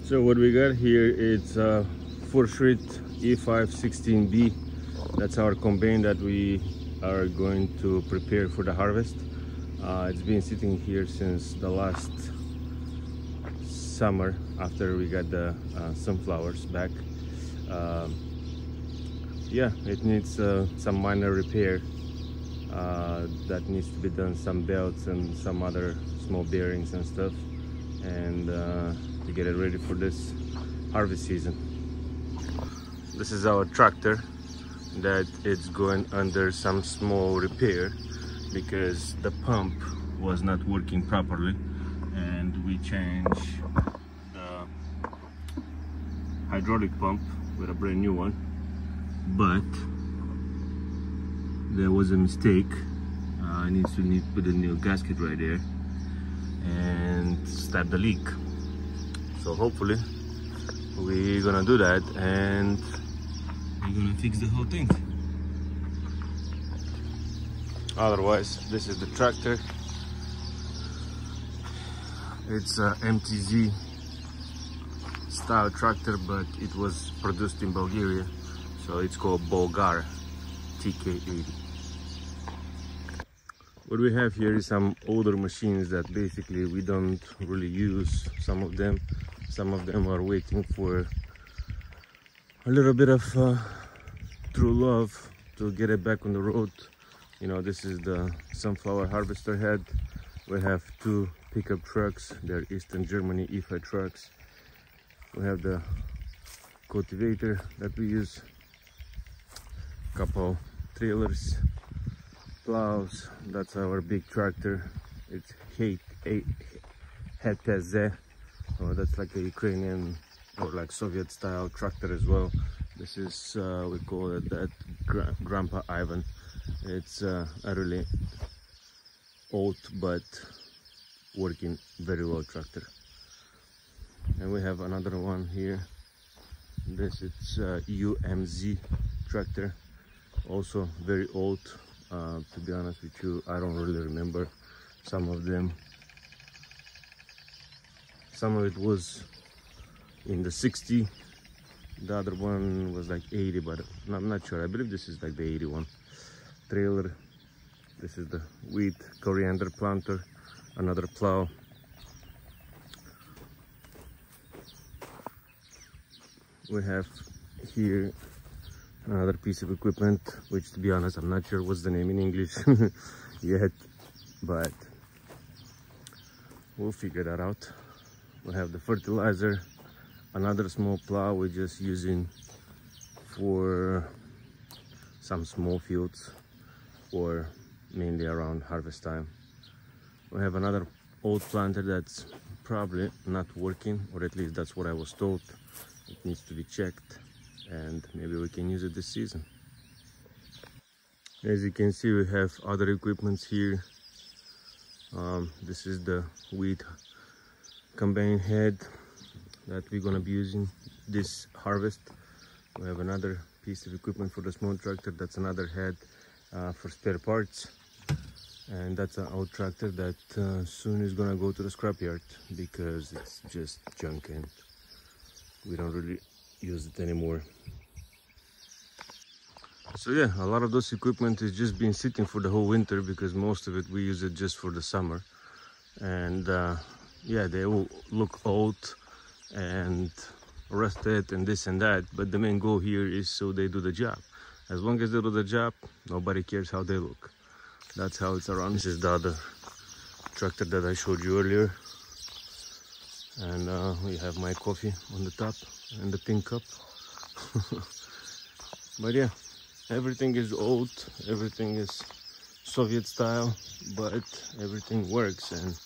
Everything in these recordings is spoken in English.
So what we got here is Fortschritt E516B. That's our combine that we are going to prepare for the harvest. It's been sitting here since the last summer after we got the sunflowers back. Yeah, it needs some minor repair that needs to be done, some belts and some other small bearings and stuff, and to get it ready for this harvest season. This is our tractor that it's going under some small repair because the pump was not working properly, and we changed the hydraulic pump with a brand new one, but there was a mistake. I need to put a new gasket right there and stop the leak. So hopefully we're gonna do that and we're gonna fix the whole thing. Otherwise, this is the tractor. It's a MTZ style tractor, but it was produced in Bulgaria, so it's called Bolgar TK80. What we have here is some older machines that basically we don't really use. Some of them are waiting for a little bit of true love to get it back on the road. You know, this is the sunflower harvester head. We have two pickup trucks. They're Eastern Germany E5 trucks. We have the cultivator that we use, couple trailers, plows. That's our big tractor. It's HTZ. Oh, that's like a Ukrainian or like Soviet style tractor as well. This is we call it that Grandpa Ivan. It's a really old but working very well tractor. And we have another one here. This is UMZ tractor, also very old. To be honest with you, I don't really remember some of them. Some of it was in the 60, the other one was like 80, but I'm not sure. I believe this is like the 81 trailer. This is the wheat coriander planter, another plow. We have here another piece of equipment, which to be honest, I'm not sure what's the name in English yet, but we'll figure that out. We have the fertilizer, another small plow we're just using for some small fields or mainly around harvest time. We have another old planter that's probably not working, or at least that's what I was told. It needs to be checked and maybe we can use it this season. As you can see, we have other equipments here. This is the wheat combine head that we're gonna be using this harvest. We have another piece of equipment for the small tractor. That's another head for spare parts, and that's an old tractor that soon is gonna go to the scrapyard because it's just junk and we don't really use it anymore. So yeah, a lot of those equipment is just been sitting for the whole winter because most of it we use it just for the summer, and yeah, they will look old and rusted and this and that, but the main goal here is so they do the job. As long as they do the job, nobody cares how they look. That's how it's around. This is the other tractor that I showed you earlier, and we have my coffee on the top and the tin cup. But yeah, everything is old, everything is Soviet style, but everything works, and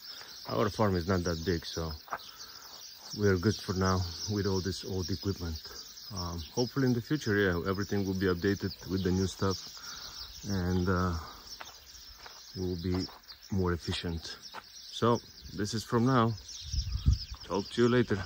our farm is not that big, so we're good for now with all this old equipment. Hopefully in the future, yeah, everything will be updated with the new stuff and will be more efficient. So this is from now. Talk to you later.